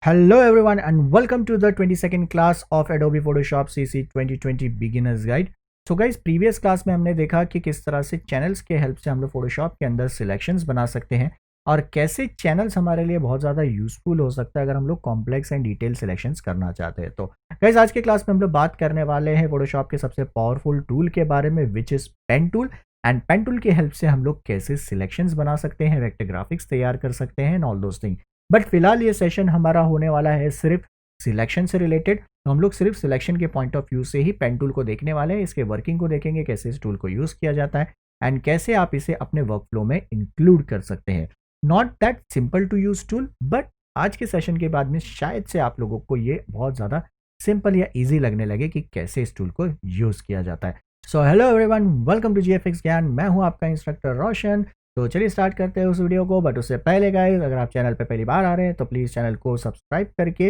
Hello everyone and welcome to the 22nd class of Adobe Photoshop CC 2020 Beginners Guide। So guys, previous class में हमने देखा कि किस तरह से चैनल्स के हेल्प से हम लोग फोटोशॉप के अंदर सिलेक्शंस बना सकते हैं और कैसे चैनल्स हमारे लिए बहुत ज़्यादा यूजफुल हो सकता है अगर हम लोग कॉम्प्लेक्स एंड डिटेल सिलेक्शंस करना चाहते हैं। तो गाइज आज के क्लास में हम लोग बात करने वाले हैं फोटोशॉप के सबसे पावरफुल टूल के बारे में, which is pen tool. And pen tool की हेल्प से हम लोग कैसे सिलेक्शंस बना सकते हैं, वेक्टर ग्राफिक्स तैयार कर सकते हैं and all those thing. But फिलहाल ये सेशन हमारा होने वाला है सिर्फ सिलेक्शन से रिलेटेड। तो हम लोग सिर्फ सिलेक्शन के पॉइंट ऑफ व्यू से ही पेन टूल को देखने वाले हैं, इसके वर्किंग को देखेंगे, कैसे इस टूल को यूज़ किया जाता है एंड कैसे आप इसे अपने वर्क फ्लो में इंक्लूड कर सकते हैं। Not that simple to use tool, but आज के सेशन के बाद में शायद से आप लोगों को ये बहुत ज़्यादा सिंपल या ईजी लगने लगे कि कैसे इस टूल को यूज़ किया जाता है। So hello everyone, welcome to GFX Gyan. मैं हूँ आपका इंस्ट्रक्टर रोशन। तो चलिए स्टार्ट करते हैं उस वीडियो को। बट उससे पहले गाइस, अगर आप चैनल पे पहली बार आ रहे हैं तो प्लीज़ चैनल को सब्सक्राइब करके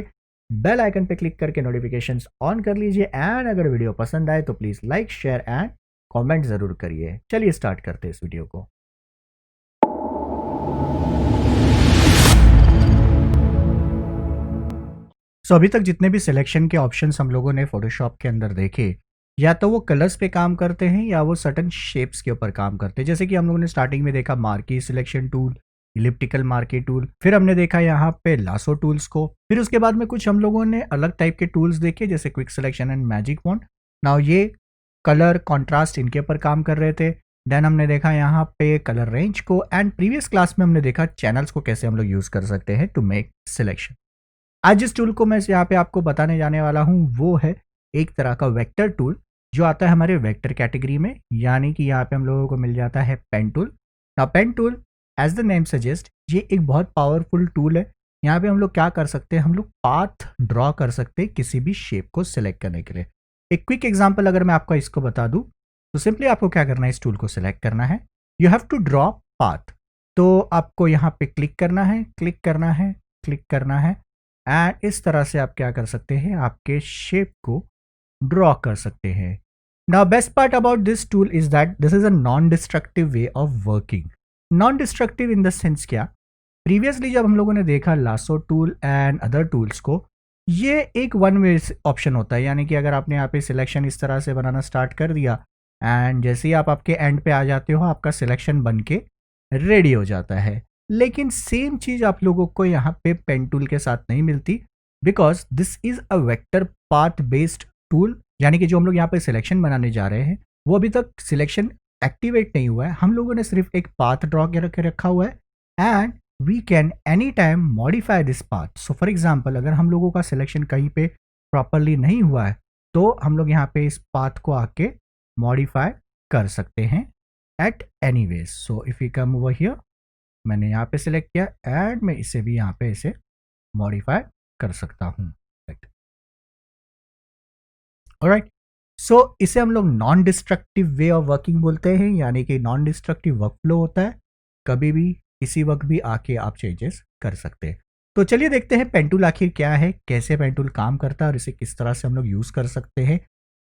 बेल आइकन पे क्लिक करके नोटिफिकेशंस ऑन कर लीजिए एंड अगर वीडियो पसंद आए तो please like, share and comment ज़रूर करिए। चलिए स्टार्ट करते हैं इस वीडियो को। सो अभी तक जितने भी सिलेक्शन के ऑप्शंस हम लोगों ने फोटोशॉप के अंदर देखे, या तो वो कलर्स पे काम करते हैं या वो सर्टन शेप्स के ऊपर काम करते हैं। जैसे कि हम लोगों ने स्टार्टिंग में देखा marquee selection tool, elliptical marquee tool, फिर हमने देखा यहाँ पे लासो टूल्स को, फिर उसके बाद में कुछ हम लोगों ने अलग टाइप के टूल्स देखे जैसे quick selection and magic wand. Now ये कलर कॉन्ट्रास्ट इनके ऊपर काम कर रहे थे। देन हमने देखा यहाँ पे कलर रेंज को एंड प्रीवियस क्लास में हमने देखा चैनल्स को कैसे हम लोग यूज कर सकते हैं टू मेक सिलेक्शन। आज जिस टूल को मैं यहाँ पे आपको बताने जाने वाला हूँ वो है एक तरह का वेक्टर टूल जो आता है हमारे वेक्टर कैटेगरी में, यानी कि यहाँ पे हम लोगों को मिल जाता है pen tool. Now pen tool as the name suggest ये एक बहुत पावरफुल टूल है। यहाँ पे हम लोग क्या कर सकते हैं, हम लोग पाथ ड्रॉ कर सकते हैं किसी भी शेप को सिलेक्ट करने के लिए। एक क्विक एग्जाम्पल अगर मैं आपको इसको बता दूँ तो सिंपली आपको क्या करना है, इस टूल को सिलेक्ट करना है, you have to draw path. तो आपको यहाँ पे क्लिक करना है, क्लिक करना है, क्लिक करना है एंड इस तरह से आप क्या कर सकते हैं, आपके शेप को ड्रॉ कर सकते हैं। Now best part about this tool is that this is a non destructive way of working. Non destructive in the sense क्या, प्रीवियसली जब हम लोगों ने देखा lasso tool and other tools को, ये एक वन वे ऑप्शन होता है, यानी कि अगर आपने यहाँ पे सिलेक्शन इस तरह से बनाना स्टार्ट कर दिया एंड जैसे ही आप आपके एंड पे आ जाते हो आपका सिलेक्शन बन के रेडी हो जाता है। लेकिन सेम चीज आप लोगों को यहाँ पे पेन टूल के साथ नहीं मिलती, because this is a vector path based tool. यानी कि जो हम लोग यहाँ पे सिलेक्शन बनाने जा रहे हैं वो अभी तक सिलेक्शन एक्टिवेट नहीं हुआ है, हम लोगों ने सिर्फ एक पाथ ड्रॉ करके रखा हुआ है and we can any time modify this path. So for example अगर हम लोगों का सिलेक्शन कहीं पे प्रॉपरली नहीं हुआ है तो हम लोग यहाँ पे इस पाथ को आके मॉडिफाई कर सकते हैं at any ways. So if you come over here, मैंने यहाँ पे सिलेक्ट किया एंड मैं इसे भी यहाँ पे इसे मॉडिफाई कर सकता हूँ। ऑलराइट, सो इसे हम लोग non destructive way of working बोलते हैं, यानी कि नॉन डिस्ट्रक्टिव वर्क फ्लो होता है, कभी भी किसी वक्त भी आके आप चेंजेस कर सकते हैं। तो चलिए देखते हैं पेन टूल आखिर क्या है, कैसे पेन टूल काम करता है और इसे किस तरह से हम लोग यूज कर सकते हैं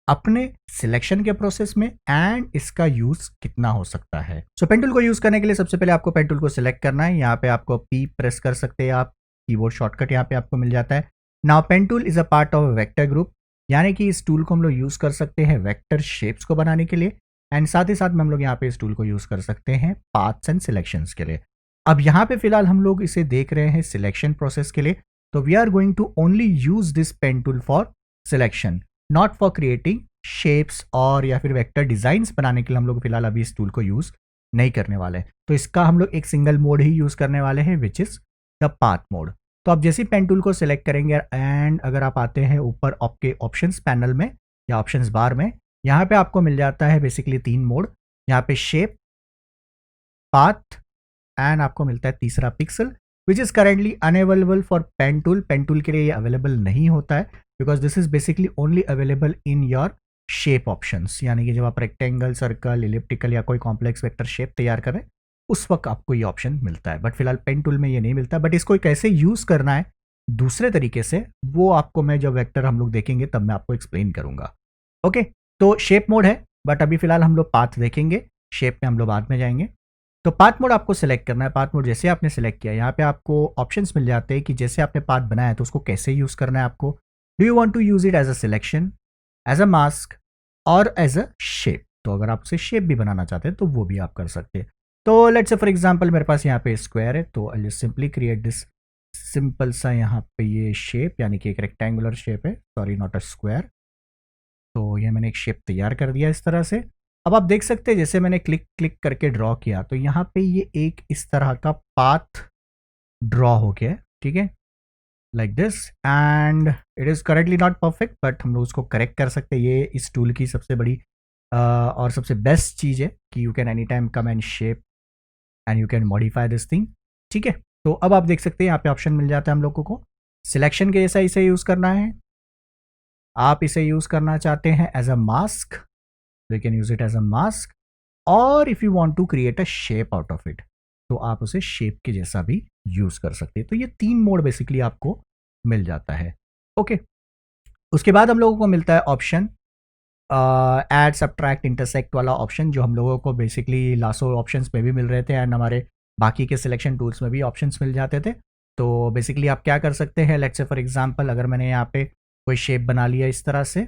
अपने सिलेक्शन के प्रोसेस में एंड इसका यूज कितना हो सकता है। सो पेन टूल को यूज करने के लिए सबसे पहले आपको पेन टूल को सिलेक्ट करना है। यहाँ पे आपको पी प्रेस कर सकते हैं, आप कीबोर्ड शॉर्टकट यहाँ पे आपको मिल जाता है। Now pen tool is a part of vector group, यानी कि इस टूल को हम लोग यूज कर सकते हैं वेक्टर शेप्स को बनाने के लिए एंड साथ ही साथ में हम लोग यहाँ पे इस टूल को यूज कर सकते हैं पाथ्स एंड सिलेक्शंस के लिए। अब यहाँ पे फिलहाल हम लोग इसे देख रहे हैं सिलेक्शन प्रोसेस के लिए, तो we are going to only use this pen tool for selection, not for creating shapes और या फिर वेक्टर डिजाइंस बनाने के लिए हम लोग फिलहाल अभी इस टूल को यूज नहीं करने वाले। तो इसका हम लोग एक सिंगल मोड ही यूज करने वाले हैं which is the path mode. तो आप जैसे पेन टूल को सिलेक्ट करेंगे एंड अगर आप आते हैं ऊपर आपके ऑप्शंस पैनल में या ऑप्शंस बार में, यहाँ पे आपको मिल जाता है बेसिकली 3 मोड, यहाँ पे शेप, पाथ एंड आपको मिलता है तीसरा pixel, which is currently unavailable for pen tool. Pen tool के लिए ये अवेलेबल नहीं होता है because this is basically only available in your shape options, यानी कि जब आप रेक्टेंगल, सर्कल, इलिप्टिकल या कोई कॉम्प्लेक्स वेक्टर शेप तैयार करें उस वक्त आपको ये ऑप्शन मिलता है। बट फिलहाल पेन टूल में ये नहीं मिलता, बट इसको कैसे यूज करना है दूसरे तरीके से वो आपको मैं जब वेक्टर हम लोग देखेंगे तब मैं आपको एक्सप्लेन करूंगा। ओके, तो शेप मोड है बट अभी फिलहाल हम लोग पाथ देखेंगे, शेप में हम लोग बाद में जाएंगे। तो पाथ मोड आपको सिलेक्ट करना है। पाथ मोड जैसे आपने सिलेक्ट किया, यहाँ पे आपको ऑप्शंस मिल जाते हैं कि जैसे आपने पाथ बनाया है तो उसको कैसे यूज़ करना है आपको। Do you want to use it as a selection, as a mask और एज अ शेप। तो अगर आप उसे शेप भी बनाना चाहते हैं तो वो भी आप कर सकते हैं। तो लेट्स से फॉर एग्जांपल मेरे पास यहाँ पे स्क्वायर है, तो I just simply create this simple सा यहाँ पे ये शेप, यानी कि एक रेक्टेंगुलर शेप है, सॉरी नॉट अ स्क्वायर। तो ये मैंने एक शेप तैयार कर दिया इस तरह से। अब आप देख सकते हैं जैसे मैंने क्लिक क्लिक करके ड्रॉ किया तो यहाँ पे ये एक इस तरह का पाथ ड्रॉ हो गया है, ठीक है, like this. And it is correctly not perfect, but हम लोग उसको करेक्ट कर सकते हैं। ये इस टूल की सबसे बड़ी और सबसे बेस्ट चीज़ है कि you can any time come and shape and you can modify this thing, ठीक है। तो अब आप देख सकते हैं यहाँ पे ऑप्शन मिल जाता है हम लोगों को सिलेक्शन के जैसा इसे यूज़ करना है। आप इसे यूज़ करना चाहते हैं as a mask, so you can use it as a mask, और if you want to create a shape out of it तो आप उसे शेप के जैसा भी यूज कर सकते हैं। तो ये 3 मोड बेसिकली आपको मिल जाता है। ओके, उसके बाद हम लोगों को मिलता है ऑप्शन ऐड सब्ट्रैक्ट इंटरसेक्ट वाला ऑप्शन, जो हम लोगों को बेसिकली लासो ऑप्शंस में भी मिल रहे थे एंड हमारे बाकी के सिलेक्शन टूल्स में भी ऑप्शंस मिल जाते थे। तो बेसिकली आप क्या कर सकते हैं, लेट्स से फॉर एग्जांपल अगर मैंने यहाँ पे कोई शेप बना लिया इस तरह से,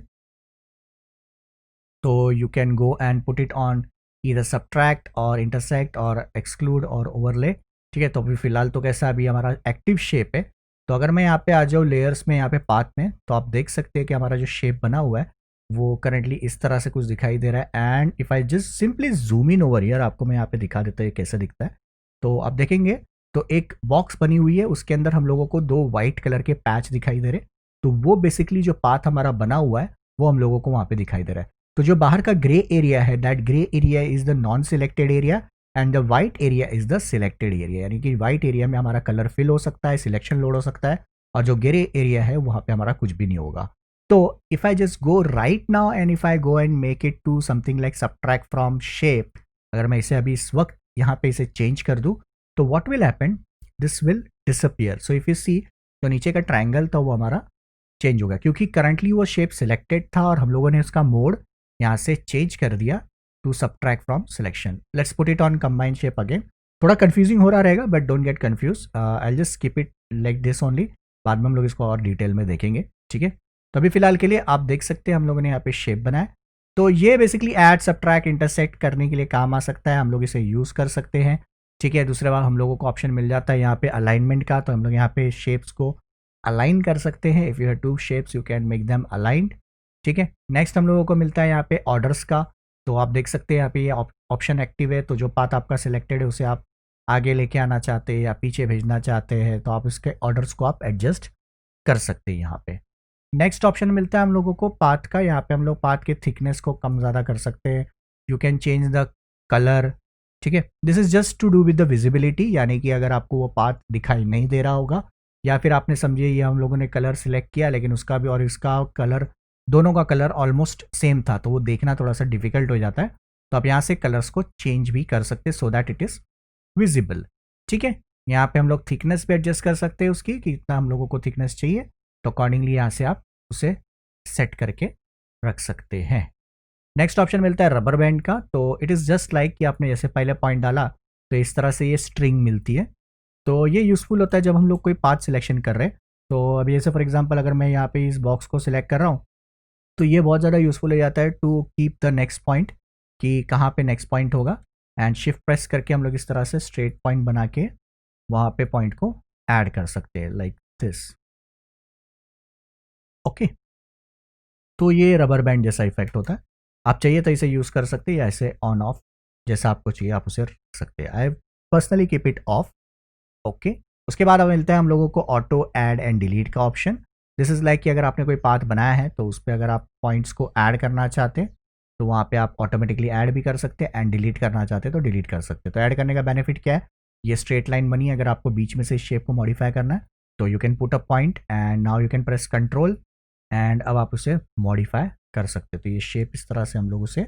तो you can go and put it on either subtract और इंटरसेक्ट और एक्सक्लूड और ओवरले, ठीक है। तो अभी फिलहाल तो कैसा अभी हमारा एक्टिव शेप है। तो अगर मैं यहाँ पे आ जाऊँ लेयर्स में, यहाँ पे पाथ में, तो आप देख सकते हैं कि हमारा जो शेप बना हुआ है वो करंटली इस तरह से कुछ दिखाई दे रहा है। And if I just simply zoom in over here, आपको मैं यहाँ पे दिखा देता हूँ कैसे दिखता है। तो आप देखेंगे तो एक बॉक्स बनी हुई है, उसके अंदर हम लोगों को 2 वाइट कलर के पैच दिखाई दे रहे। तो वो बेसिकली जो पाथ हमारा बना हुआ है वो हम लोगों को वहाँ पे दिखाई दे रहा है। तो जो बाहर का ग्रे एरिया है, that grey area is the non selected area and the white area is the selected area. यानी कि वाइट एरिया में हमारा कलर फिल हो सकता है, सिलेक्शन लोड हो सकता है, और जो ग्रे एरिया है वहाँ पे हमारा कुछ भी नहीं होगा। तो if I just go right now and if I go and make it to something like subtract from shape, अगर मैं इसे अभी इस वक्त यहाँ पे इसे चेंज कर दूँ तो what will happen, this will disappear. So if you see, तो नीचे का ट्राइंगल था वो हमारा चेंज होगा, क्योंकि करंटली वो शेप सिलेक्टेड था और हम लोगों ने उसका मोड यहाँ से चेंज कर दिया to subtract from selection. Let's put it on combined shape again. थोड़ा कंफ्यूजिंग हो रहा रहेगा but don't get confuse, I just keep it like this only. बाद में हम लोग इसको और डिटेल में देखेंगे, ठीक है। तो अभी फिलहाल के लिए आप देख सकते हैं हम लोगों ने यहाँ पे शेप बनाया। तो ये बेसिकली ऐड सब्ट्रैक्ट इंटरसेक्ट करने के लिए काम आ सकता है, हम लोग इसे यूज़ कर सकते हैं, ठीक है। दूसरे बार हम लोगों को ऑप्शन मिल जाता है यहाँ पे अलाइनमेंट का, तो हम लोग यहाँ पे शेप्स को अलाइन कर सकते हैं। If you have 2 shapes you can make them aligned, ठीक है। नेक्स्ट हम लोगों को मिलता है यहाँ पे ऑर्डर्स का। तो आप देख सकते हैं यहाँ पे ये ऑप्शन एक्टिव है, तो जो पाथ आपका सिलेक्टेड है उसे आप आगे लेके आना चाहते हैं या पीछे भेजना चाहते हैं तो आप इसके ऑर्डर्स को आप एडजस्ट कर सकते हैं यहाँ पे। नेक्स्ट ऑप्शन मिलता है हम लोगों को पाथ का। यहाँ पे हम लोग पाथ के थिकनेस को कम ज़्यादा कर सकते हैं। You can change the colour, ठीक है। This is just to do with the visibility, यानी कि अगर आपको वो पाथ दिखाई नहीं दे रहा होगा या फिर आपने समझिए ये हम लोगों ने कलर सिलेक्ट किया लेकिन उसका भी और इसका कलर, दोनों का कलर ऑलमोस्ट सेम था, तो वो देखना थोड़ा सा डिफिकल्ट हो जाता है। तो आप यहाँ से कलर्स को चेंज भी कर सकते हैं so that it is visible, ठीक है। यहाँ पे हम लोग थिकनेस भी एडजस्ट कर सकते हैं उसकी कि कितना हम लोगों को थिकनेस चाहिए, तो अकॉर्डिंगली यहाँ से आप उसे सेट करके रख सकते हैं। नेक्स्ट ऑप्शन मिलता है रबर बैंड का। तो इट इज़ जस्ट लाइक कि आपने जैसे पहले पॉइंट डाला तो इस तरह से ये स्ट्रिंग मिलती है। तो ये यूज़फुल होता है जब हम लोग कोई पाथ सिलेक्शन कर रहे हैं। तो अभी जैसे फॉर एग्जांपल अगर मैं यहाँ पे इस बॉक्स को सिलेक्ट कर रहा हूँ तो ये बहुत ज़्यादा यूज़फुल हो जाता है to keep the next point, कि कहाँ पे नेक्स्ट पॉइंट होगा। एंड शिफ्ट प्रेस करके हम लोग इस तरह से स्ट्रेट पॉइंट बना के वहाँ पे पॉइंट को ऐड कर सकते हैं लाइक दिस, ओके। तो ये रबर बैंड जैसा इफेक्ट होता है। आप चाहिए तो इसे यूज़ कर सकते हैं या इसे ऑन ऑफ जैसा आपको चाहिए आप उसे रख सकते हैं। I personally keep it of, okay. उसके बाद अब मिलता है हम लोगों को ऑटो ऐड एंड डिलीट का ऑप्शन। दिस इज़ लाइक कि अगर आपने कोई पाथ बनाया है तो उस पर अगर आप पॉइंट्स को ऐड करना चाहते हैं तो वहाँ पे आप ऑटोमेटिकली ऐड भी कर सकते हैं एंड डिलीट करना चाहते हैं तो डिलीट कर सकते हैं। तो ऐड करने का बेनिफिट क्या है, ये स्ट्रेट लाइन बनी है, अगर आपको बीच में से इस शेप को मॉडिफाई करना है तो you can put a point and now you can press control and अब आप उसे मॉडिफाई कर सकते हैं। तो ये शेप इस तरह से हम लोग उसे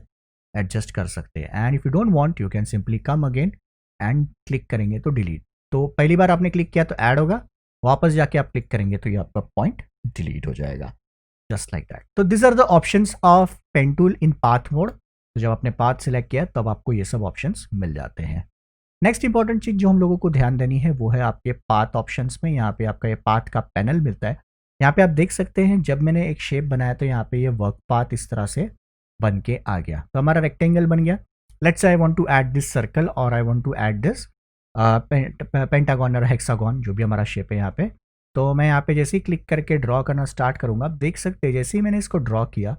एडजस्ट कर सकते हैं। And if you don't want you can simply come again and click करेंगे तो डिलीट। तो पहली बार आपने क्लिक किया तो ऐड होगा, वापस जाके आप क्लिक करेंगे तो ये आपका पॉइंट डिलीट हो जाएगा, जस्ट लाइक दैट। तो this are the options of pen tool in path mode. तो जब आपने पाथ सिलेक्ट किया तब आपको ये सब ऑप्शंस मिल जाते हैं। नेक्स्ट इंपॉर्टेंट चीज़ जो हम लोगों को ध्यान देनी है वो है आपके पाथ ऑप्शंस में। यहाँ पे आपका ये पाथ का पैनल मिलता है। यहाँ पे आप देख सकते हैं जब मैंने एक शेप बनाया तो यहाँ पे ये वर्क पाथ इस तरह से बन के आ गया, तो हमारा रेक्टेंगल बन गया। Let's I want to add this circle और I want to add this pentagon और हेक्सागन, जो भी हमारा शेप है यहाँ पे। तो मैं यहाँ पे जैसे ही क्लिक करके ड्रॉ करना स्टार्ट करूँगा, आप देख सकते हैं जैसे ही मैंने इसको ड्रॉ किया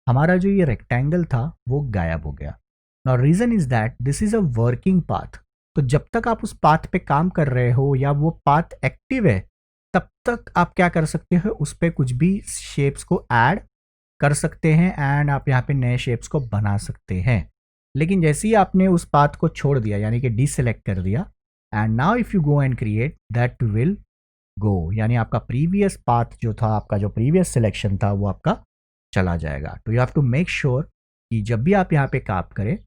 हमारा जो ये रेक्टेंगल था वो गायब हो गया। Now reason is that this is a working path. तो जब तक आप उस पाथ पे काम कर रहे हो या वो पाथ एक्टिव है तब तक आप क्या कर सकते हो, उस पर कुछ भी शेप्स को ऐड कर सकते हैं एंड आप यहाँ पे नए शेप्स को बना सकते हैं। लेकिन जैसे ही आपने उस पाथ को छोड़ दिया यानी कि डिसेलेक्ट कर दिया and now if you go and create that will go, यानी आपका प्रीवियस पाथ जो था, आपका जो प्रीवियस सिलेक्शन था वो आपका चला जाएगा। तो you have to make sure कि जब भी आप यहाँ पे काम करें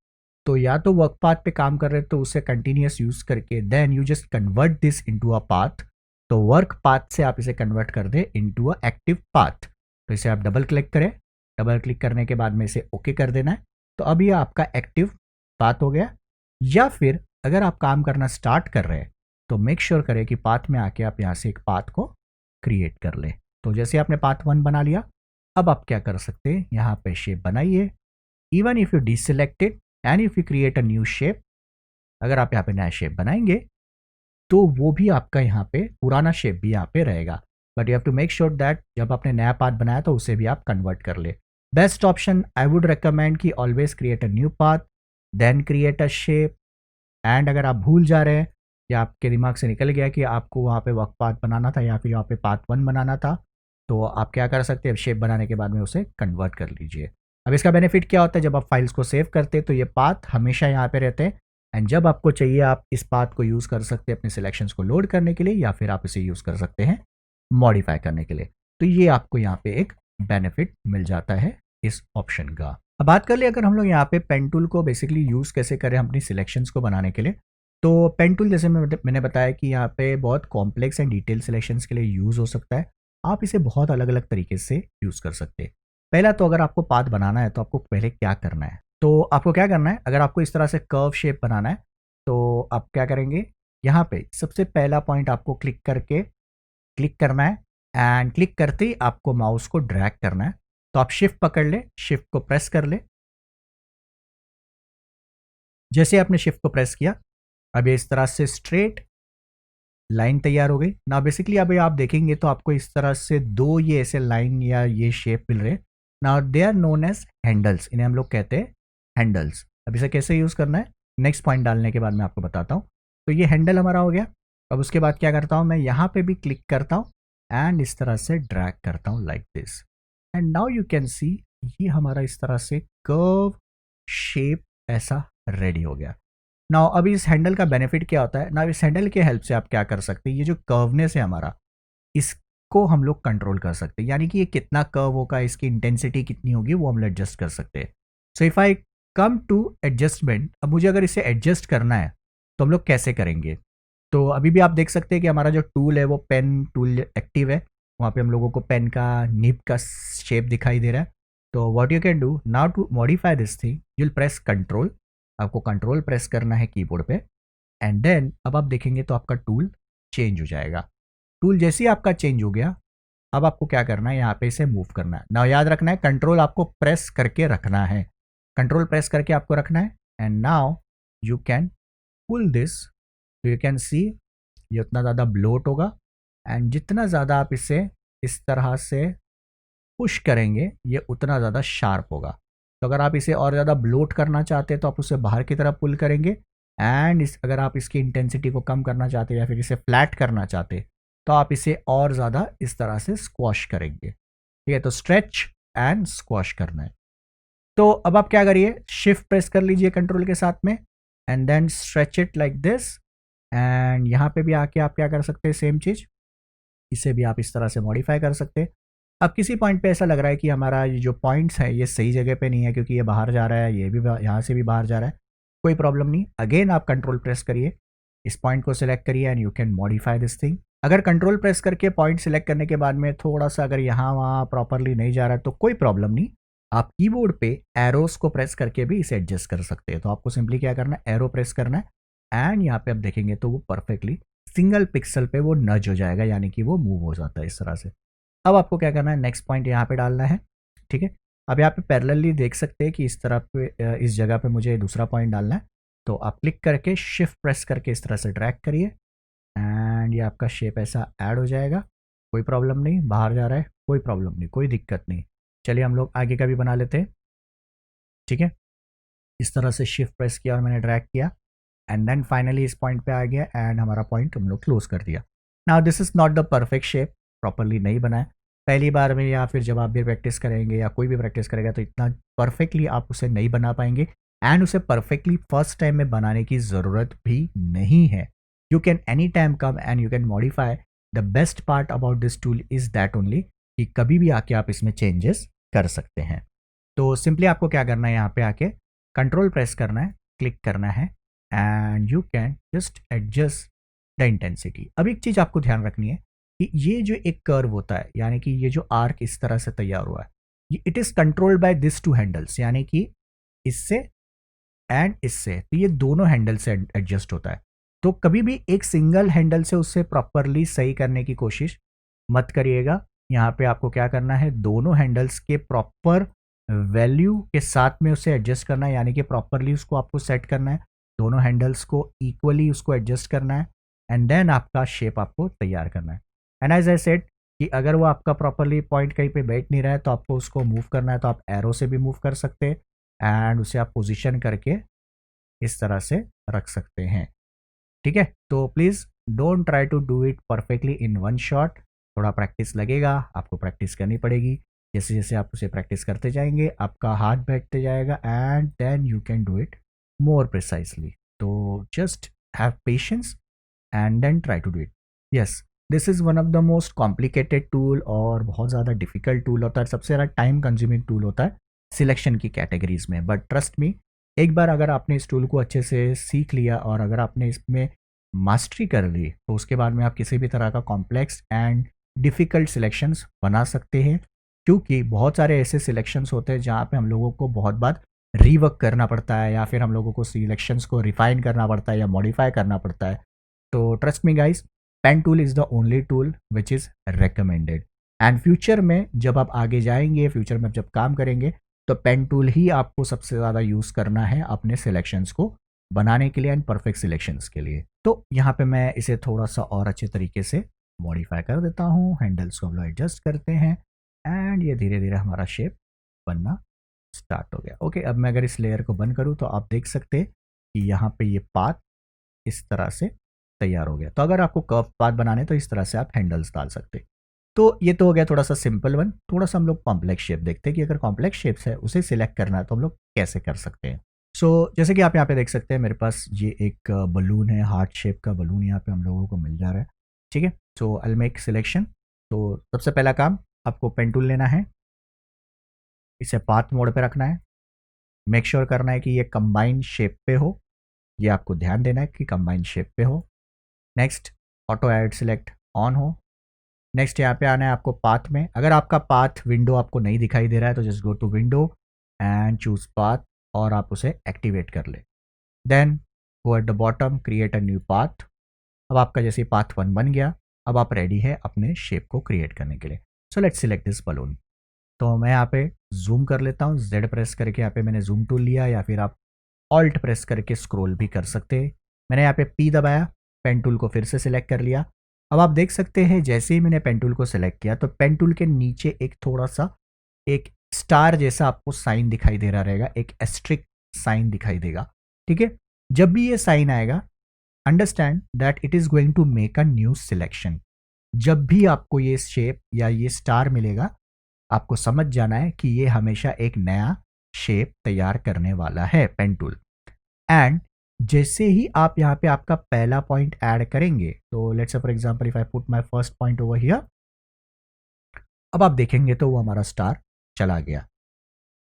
तो या तो वर्क पाथ पे काम कर रहे हैं तो उसे कंटिन्यूस यूज करके then you just convert this into a path. तो वर्क पाथ से आप इसे कन्वर्ट कर दें इनटू अ एक्टिव पाथ। तो इसे आप डबल क्लिक करें, डबल क्लिक करने के बाद में इसे ओके कर देना है। तो अब ये आपका एक्टिव पाथ हो गया। या फिर अगर आप काम करना स्टार्ट कर रहे हैं तो मेक श्योर करें कि पाथ में आके आप यहाँ से एक पाथ को क्रिएट कर लें। तो जैसे आपने पाथ 1 बना लिया, अब आप क्या कर सकते हैं, यहाँ पे शेप बनाइए। Even if you deselected and if you create a new shape, अगर आप यहाँ पे नया शेप बनाएंगे तो वो भी आपका यहाँ पे पुराना शेप भी यहाँ पे रहेगा। But you have to make sure that जब आपने नया पाथ बनाया तो उसे भी आप कन्वर्ट कर ले। Best option I would recommend कि always create a new path then create a shape. And अगर आप भूल जा रहे हैं या आपके दिमाग से निकल गया कि आपको वहाँ पे वर्क पाथ बनाना था या फिर यहाँ पे पाथ 1 बनाना था, तो आप क्या कर सकते हैं, शेप बनाने के बाद में उसे कन्वर्ट कर लीजिए। अब इसका बेनिफिट क्या होता है, जब आप फाइल्स को सेव करते हैं तो ये पाथ हमेशा यहाँ पे रहते हैं एंड जब आपको चाहिए आप इस पाथ को यूज़ कर सकते हैं अपने सिलेक्शंस को लोड करने के लिए या फिर आप इसे यूज़ कर सकते हैं मॉडिफाई करने के लिए। तो ये आपको यहाँ पे एक बेनिफिट मिल जाता है इस ऑप्शन का। अब बात कर ले अगर हम लोग यहाँ पे पेन टूल को बेसिकली यूज़ कैसे करें अपनी सिलेक्शंस को बनाने के लिए। तो पेन टूल जैसे मैंने बताया कि यहाँ पे बहुत कॉम्प्लेक्स एंड डिटेल सिलेक्शंस के लिए यूज़ हो सकता है। आप इसे बहुत अलग अलग तरीके से यूज़ कर सकते हैं। पहला तो अगर आपको पाथ बनाना है तो आपको पहले क्या करना है, तो आपको क्या करना है, अगर आपको इस तरह से कर्व शेप बनाना है तो आप क्या करेंगे, यहाँ पे सबसे पहला पॉइंट आपको क्लिक करके क्लिक करना है एंड क्लिक करते ही आपको माउस को ड्रैग करना है। तो आप शिफ्ट पकड़ ले, शिफ्ट को प्रेस कर ले। जैसे आपने शिफ्ट को प्रेस किया अब इस तरह से स्ट्रेट लाइन तैयार हो गई ना। बेसिकली अभी आप देखेंगे तो आपको इस तरह से दो ये ऐसे लाइन या ये शेप मिल रहे ना, they are known as handles, इन्हें हम लोग कहते हैं हैंडल्स। अब इसे कैसे यूज़ करना है नेक्स्ट पॉइंट डालने के बाद मैं आपको बताता हूँ। तो ये हैंडल हमारा हो गया। अब उसके बाद क्या करता हूँ, मैं यहाँ पे भी क्लिक करता हूँ एंड इस तरह से ड्रैग करता हूँ like this and now you can see ये हमारा इस तरह से कर्व शेप ऐसा रेडी हो गया। नाउ अभी इस हैंडल का बेनिफिट क्या होता है ना, इस हैंडल के हेल्प से आप क्या कर सकते हैं, ये जो कर्वनेस है हमारा इसको हम लोग कंट्रोल कर सकते हैं, यानी कि ये कितना कर्व होगा, इसकी इंटेंसिटी कितनी होगी वो हम लोग एडजस्ट कर सकते हैं। So if I come to adjustment, अब मुझे अगर इसे एडजस्ट करना है तो हम लोग कैसे करेंगे। तो अभी भी आप देख सकते हैं कि हमारा जो टूल है वो पेन टूल एक्टिव है, वहाँ पे हम लोगों को पेन का निब का शेप दिखाई दे रहा है। तो what you can do now to modify this thing, you will press control, आपको कंट्रोल प्रेस करना है कीबोर्ड पे एंड देन अब आप देखेंगे तो आपका टूल चेंज हो जाएगा। टूल जैसे ही आपका चेंज हो गया अब आपको क्या करना है, यहाँ पे इसे मूव करना है ना, याद रखना है कंट्रोल आपको प्रेस करके रखना है, कंट्रोल प्रेस करके आपको रखना है and now you can pull this. तो यू कैन सी ये उतना ज़्यादा ब्लोट होगा एंड जितना ज़्यादा आप इसे इस तरह से पुश करेंगे ये उतना ज़्यादा शार्प होगा। तो अगर आप इसे और ज़्यादा ब्लोट करना चाहते हैं तो आप उसे बाहर की तरफ पुल करेंगे एंड अगर आप इसकी इंटेंसिटी को कम करना चाहते हैं या फिर इसे फ्लैट करना चाहते हैं तो आप इसे और ज़्यादा इस तरह से स्क्वॉश करेंगे। ठीक है, तो स्ट्रेच एंड स्क्वॉश करना है। तो अब आप क्या करिए, शिफ्ट प्रेस कर लीजिए कंट्रोल के साथ में and then stretch it like this and यहाँ पे भी आके आप क्या कर सकते हैं, सेम चीज़, इसे भी आप इस तरह से मॉडिफाई कर सकते हैं। अब किसी पॉइंट पे ऐसा लग रहा है कि हमारा ये जो पॉइंट्स है ये सही जगह पे नहीं है क्योंकि ये बाहर जा रहा है, ये भी यहाँ से भी बाहर जा रहा है, कोई प्रॉब्लम नहीं। अगेन आप कंट्रोल प्रेस करिए, इस पॉइंट को सिलेक्ट करिए and you can modify this thing. अगर कंट्रोल प्रेस करके पॉइंट सिलेक्ट करने के बाद में थोड़ा सा अगर यहाँ वहाँ प्रॉपरली नहीं जा रहा है तो कोई प्रॉब्लम नहीं, आप कीबोर्ड पे एरोस को प्रेस करके भी इसे एडजस्ट कर सकते हैं। तो आपको सिंपली क्या करना है, एरो प्रेस करना है एंड यहाँ पे आप देखेंगे तो वो परफेक्टली सिंगल पिक्सल पे वो नज हो जाएगा, यानी कि वो मूव हो जाता है इस तरह से। अब आपको क्या करना है, नेक्स्ट पॉइंट यहाँ पे डालना है, ठीक है। अब यहाँ पे पैरेलली देख सकते हैं कि इस तरह पे इस जगह पे मुझे दूसरा पॉइंट डालना है, तो आप क्लिक करके शिफ्ट प्रेस करके इस तरह से ड्रैग करिए एंड ये आपका शेप ऐसा ऐड हो जाएगा। कोई प्रॉब्लम नहीं, बाहर जा रहा है कोई प्रॉब्लम नहीं, कोई दिक्कत नहीं। चलिए हम लोग आगे का भी बना लेते हैं, ठीक है। इस तरह से शिफ्ट प्रेस किया और मैंने ड्रैग किया एंड देन फाइनली इस पॉइंट पे आ गया एंड हमारा पॉइंट हम लोग क्लोज कर दिया। Now this is not the perfect shape, properly नहीं बना है। पहली बार में या फिर जब आप भी प्रैक्टिस करेंगे या कोई भी प्रैक्टिस करेगा तो इतना परफेक्टली आप उसे नहीं बना पाएंगे एंड उसे परफेक्टली फर्स्ट टाइम में बनाने की ज़रूरत भी नहीं है। You can any time come and you can modify. The best part about this tool is that only कि कभी भी आके आप इसमें चेंजेस कर सकते हैं। तो सिंपली आपको क्या करना है, यहाँ पे आके कंट्रोल प्रेस करना है, क्लिक करना है and you can just adjust the intensity. अब एक चीज़ आपको ध्यान रखनी है कि ये जो एक कर्व होता है, यानी कि ये जो आर्क इस तरह से तैयार हुआ है, ये it is controlled by this two handles, यानी कि इससे एंड इससे, तो ये दोनों हैंडल से एडजस्ट होता है। तो कभी भी एक सिंगल हैंडल से उससे प्रॉपरली सही करने की कोशिश मत करिएगा। यहाँ पे आपको क्या करना है, दोनों हैंडल्स के प्रॉपर वैल्यू के साथ में उसे एडजस्ट करना है, यानी कि प्रॉपरली उसको आपको सेट करना है, दोनों हैंडल्स को इक्वली उसको एडजस्ट करना है एंड देन आपका शेप आपको तैयार करना है। एंड एज आई सेड कि अगर वो आपका प्रॉपरली पॉइंट कहीं पे बैठ नहीं रहा है तो आपको उसको मूव करना है, तो आप एरो से भी मूव कर सकते हैं एंड उसे आप पोजीशन करके इस तरह से रख सकते हैं, ठीक है। तो please don't try to do it perfectly in one shot, थोड़ा प्रैक्टिस लगेगा, आपको प्रैक्टिस करनी पड़ेगी। जैसे जैसे आप उसे प्रैक्टिस करते जाएंगे आपका हाथ बैठते जाएगा and then you can do it more precisely. तो just have patience and then try to do it. Yes, this is one of the most complicated tool और बहुत ज़्यादा डिफिकल्ट टूल होता है, सबसे ज़्यादा टाइम कंज्यूमिंग टूल होता है सिलेक्शन की कैटेगरीज में। बट ट्रस्ट मी, एक बार अगर आपने इस टूल को अच्छे से सीख लिया और अगर आपने इसमें मास्टरी कर ली तो उसके बाद में आप किसी भी तरह का कॉम्प्लेक्स एंड डिफ़िकल्ट सिलेक्शंस बना सकते हैं, क्योंकि बहुत सारे ऐसे सिलेक्शंस होते हैं जहाँ पे हम लोगों को बहुत बार रीवर्क करना पड़ता है या फिर हम लोगों को सिलेक्शंस को रिफाइन करना पड़ता है या मॉडिफाई करना पड़ता है। तो trust me guys, pen tool is the only tool which is recommended and future में जब आप आगे जाएंगे, फ्यूचर में जब काम करेंगे तो पेन टूल ही आपको सबसे ज़्यादा यूज़ करना है अपने सिलेक्शंस को बनाने के लिए एंड परफेक्ट सिलेक्शंस के लिए। तो यहाँ पे मैं इसे थोड़ा सा और अच्छे तरीके से मॉडिफाई कर देता हूँ, हैंडल्स को हम लोग एडजस्ट करते हैं एंड ये धीरे धीरे हमारा शेप बनना स्टार्ट हो गया। ओके, अब मैं अगर इस लेयर को बंद करूँ तो आप देख सकते हैं कि यहाँ पे ये पाथ इस तरह से तैयार हो गया। तो अगर आपको कर्व पाथ बनाने तो इस तरह से आप हैंडल्स डाल सकते हैं। तो ये तो हो गया थोड़ा सा सिंपल वन। थोड़ा सा हम लोग कॉम्प्लेक्स शेप देखते हैं कि अगर कॉम्प्लेक्स शेप्स है उसे सिलेक्ट करना है तो हम लोग कैसे कर सकते हैं। जैसे कि आप यहाँ पे देख सकते हैं मेरे पास ये एक बलून है, हार्ट शेप का बलून यहाँ पे हम लोगों को मिल जा रहा है, ठीक है। सो आई मेक सिलेक्शन। तो सबसे पहला काम आपको पेन टूल लेना है, इसे पाथ मोड पे रखना है, मेक श्योर करना है कि ये कंबाइंड शेप पे हो, ये आपको ध्यान देना है कि कंबाइंड शेप पे हो। Next, auto add select on हो। नेक्स्ट यहाँ पे आना है आपको पाथ में। अगर आपका पाथ विंडो आपको नहीं दिखाई दे रहा है तो just go to window and choose path और आप उसे एक्टिवेट कर ले। Then go at the bottom, create a new path. अब आपका जैसे पाथ 1 बन गया, अब आप रेडी है अपने शेप को क्रिएट करने के लिए। So let's select this balloon. तो मैं यहाँ पे जूम कर लेता हूँ, जेड प्रेस करके यहाँ पे मैंने जूम टूल लिया, या फिर आप ऑल्ट प्रेस करके स्क्रॉल भी कर सकते हैं। मैंने यहाँ पे पी दबाया, पेन टूल को फिर से सिलेक्ट कर लिया। अब आप देख सकते हैं जैसे ही मैंने पेन टूल को सिलेक्ट किया तो पेन टूल के नीचे एक थोड़ा सा एक स्टार जैसा आपको साइन दिखाई दे रहा रहेगा, एक एस्ट्रिक साइन दिखाई देगा, ठीक है। जब भी ये साइन आएगा, understand that it is going to make a new selection. जब भी आपको ये शेप या ये स्टार मिलेगा, आपको समझ जाना है कि ये हमेशा एक नया शेप तैयार करने वाला है पेन टूल। एंड जैसे ही आप यहाँ पे आपका पहला पॉइंट ऐड करेंगे, तो let's say for example if I put my first point over here, अब आप देखेंगे तो वो हमारा स्टार चला गया।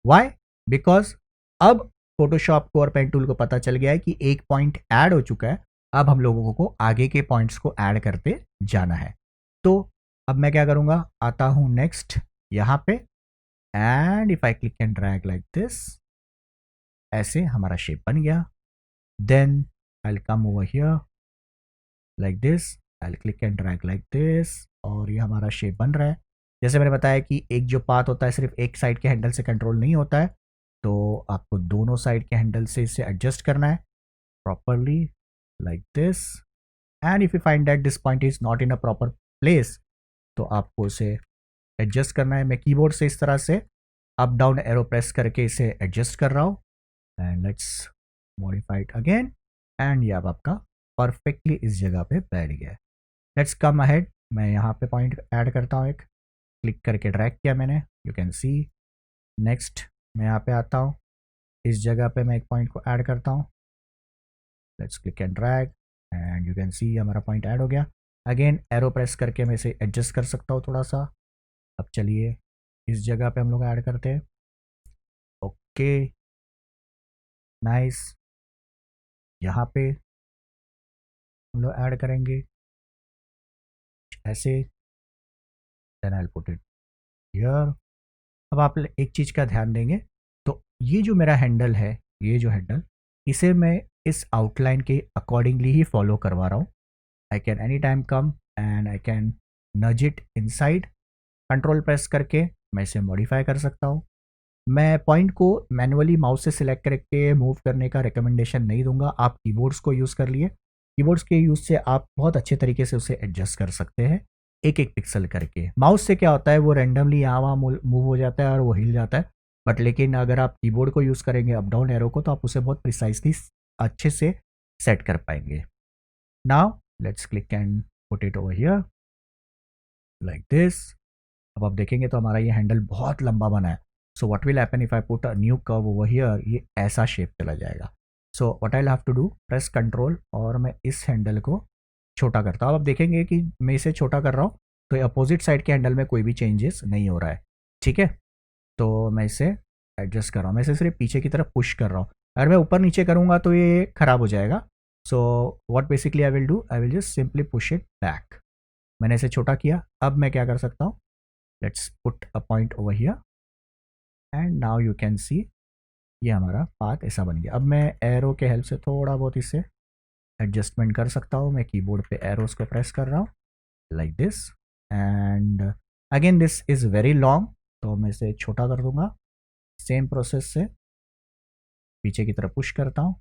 व्हाई? बिकॉज अब फोटोशॉप को और पेन टूल को पता चल गया है कि एक पॉइंट ऐड हो चुका है, अब हम लोगों को आगे के पॉइंट्स को ऐड करते जाना है। तो अब मैं क्या करूंगा, आता हूं नेक्स्ट यहाँ पे and if I click and drag like this, ऐसे हमारा शेप बन गया। Then I'll come over here like this, I'll click and drag like this, और ये हमारा शेप बन रहा है। जैसे मैंने बताया कि एक जो पाथ होता है सिर्फ एक साइड के हैंडल से कंट्रोल नहीं होता है, तो आपको दोनों साइड के हैंडल से इसे एडजस्ट करना है properly like this. And if you find that this point is not in a proper place, तो आपको इसे एडजस्ट करना है। मैं कीबोर्ड से इस तरह से अप डाउन एरो प्रेस करके इसे एडजस्ट कर रहा हूँ। And let's modify it again, and ये अब आपका परफेक्टली इस जगह पे बैठ गया है। लेट्स कम अहेड, मैं यहाँ पे पॉइंट ऐड करता हूँ, एक क्लिक करके ड्रैग किया मैंने, यू कैन सी। नेक्स्ट मैं यहाँ पे आता हूँ, इस जगह पे मैं एक पॉइंट को ऐड करता हूँ, let's click and drag, and you can सी हमारा पॉइंट ऐड हो गया। अगेन एरो प्रेस करके मैं इसे एडजस्ट कर सकता हूँ थोड़ा सा। अब चलिए इस जगह पे हम लोग ऐड करते हैं, ओके नाइस। यहाँ पे हम लोग ऐड करेंगे ऐसे, then I will put it here. अब आप एक चीज़ का ध्यान देंगे, तो ये जो मेरा हैंडल है, ये जो हैंडल, इसे मैं इस आउटलाइन के अकॉर्डिंगली ही फॉलो करवा रहा हूँ। I can any time come and I can नज इट इनसाइड, कंट्रोल प्रेस करके मैं इसे मॉडिफाई कर सकता हूँ। मैं पॉइंट को मैनुअली माउस से सिलेक्ट करके मूव करने का रिकमेंडेशन नहीं दूंगा, आप कीबोर्ड्स को यूज़ कर लिए। कीबोर्ड्स के यूज़ से आप बहुत अच्छे तरीके से उसे एडजस्ट कर सकते हैं एक एक पिक्सल करके। माउस से क्या होता है, वो रैंडमली यहाँ वहाँ मूव हो जाता है और वो हिल जाता है, बट लेकिन अगर आप कीबोर्ड को यूज़ करेंगे अप डाउन एरो को, तो आप उसे बहुत प्रिसाइसली अच्छे से सेट कर पाएंगे। Now let's click and put it over here like this. अब आप देखेंगे तो हमारा ये हैंडल बहुत लंबा बना है। So what will happen if I put a new curve over here, ये ऐसा शेप चला जाएगा। So what I have to do, press control और मैं इस हैंडल को छोटा करता हूँ। अब आप देखेंगे कि मैं इसे छोटा कर रहा हूँ, तो अपोजिट साइड के हैंडल में कोई भी चेंजेस नहीं हो रहा है, ठीक है। तो मैं इसे एडजस्ट कर रहा हूँ, मैं इसे सिर्फ पीछे की तरफ पुश कर रहा हूँ। अगर मैं ऊपर नीचे करूँगा तो ये ख़राब हो जाएगा। So what basically I will do, I will just simply push it back. मैंने इसे छोटा किया, अब मैं क्या कर सकता हूँ, let's put a point over here and now you can see ये हमारा पाथ ऐसा बन गया। अब मैं एरो के हेल्प से थोड़ा बहुत इसे एडजस्टमेंट कर सकता हूँ। मैं कीबोर्ड पे एरोस को प्रेस कर रहा हूँ like this, and again this is very long, तो मैं इसे छोटा कर दूंगा। सेम प्रोसेस से पीछे की तरफ पुश करता हूँ।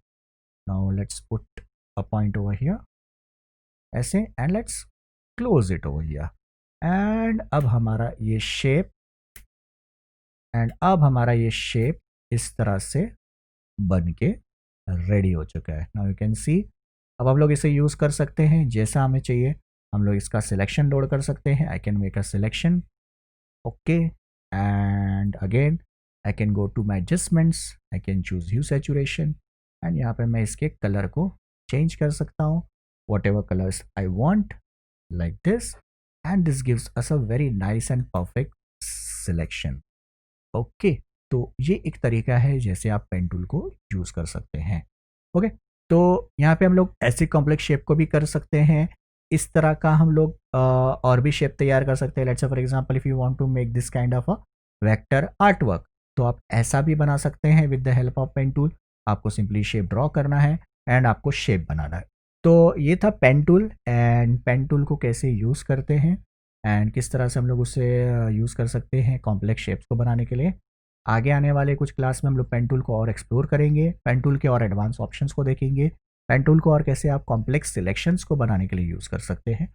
Now let's put a point over here ऐसे, and let's close it over here. And अब हमारा ये शेप इस तरह से बन के रेडी हो चुका है। नाउ यू कैन सी, अब हम लोग इसे यूज़ कर सकते हैं जैसा हमें चाहिए। हम लोग इसका सिलेक्शन लोड कर सकते हैं। I can make a selection, okay, and again I can go to my adjustments, I can choose hue saturation, and यहाँ पे मैं इसके कलर को चेंज कर सकता हूँ what ever colours I want like this, and this gives us a very nice and perfect selection. Okay, तो ये एक तरीका है जैसे आप पेन टूल को यूज़ कर सकते हैं। ओके, तो यहाँ पे हम लोग ऐसे कॉम्प्लेक्स शेप को भी कर सकते हैं। इस तरह का हम लोग और भी शेप तैयार कर सकते हैं। Let's say for example if you want to make this kind of a vector art work, तो आप ऐसा भी बना सकते हैं with the help of pen tool. आपको सिंपली शेप ड्रॉ करना है एंड आपको शेप बनाना है। तो ये था pen tool, and pen tool को कैसे यूज़ करते हैं एंड किस तरह से हम लोग उसे यूज़ कर सकते हैं कॉम्प्लेक्स शेप्स को बनाने के लिए। आगे आने वाले कुछ क्लास में हम लोग पेन टूल को और एक्सप्लोर करेंगे, पेन टूल के और एडवांस ऑप्शंस को देखेंगे, पेन टूल को और कैसे आप कॉम्प्लेक्स सिलेक्शंस को बनाने के लिए यूज़ कर सकते हैं,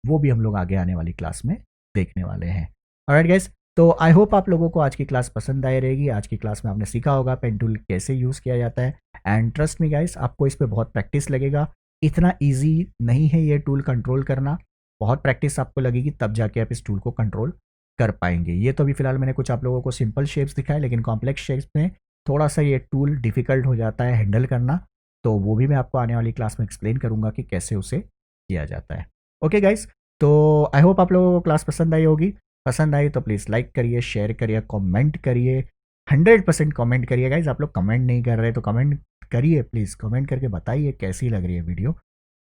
वो भी हम लोग आगे आने वाली क्लास में देखने वाले हैं। ऑलराइट गाइस, तो आई होप आप लोगों को आज की क्लास पसंद आई रहेगी। आज की क्लास में आपने सीखा होगा पेन टूल कैसे यूज़ किया जाता है, एंड ट्रस्ट मी गाइस, आपको इस पर बहुत प्रैक्टिस लगेगा। इतना ईजी नहीं है ये टूल कंट्रोल करना, बहुत प्रैक्टिस आपको लगेगी तब जाके आप इस टूल को कंट्रोल कर पाएंगे। ये तो अभी फिलहाल मैंने कुछ आप लोगों को सिंपल शेप्स दिखाए, लेकिन कॉम्प्लेक्स शेप्स में थोड़ा सा ये टूल डिफ़िकल्ट हो जाता है हैंडल करना, तो वो भी मैं आपको आने वाली क्लास में एक्सप्लेन करूंगा कि कैसे उसे किया जाता है। ओके गाइस, तो आई होप आप लोगों को क्लास पसंद आई होगी। पसंद आई तो प्लीज़ लाइक करिए, शेयर करिए, कमेंट करिए, 100% कमेंट करिए गाइस। आप लोग कमेंट नहीं कर रहे तो कमेंट करिए, प्लीज़ कमेंट करके बताइए कैसी लग रही है वीडियो।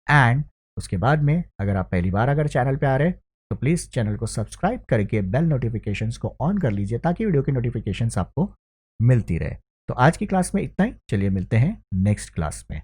एंड उसके बाद में अगर आप पहली बार अगर चैनल पे आ रहे तो प्लीज़ चैनल को सब्सक्राइब करके बेल नोटिफिकेशंस को ऑन कर लीजिए ताकि वीडियो की नोटिफिकेशंस आपको मिलती रहे। तो आज की क्लास में इतना ही, चलिए मिलते हैं नेक्स्ट क्लास में।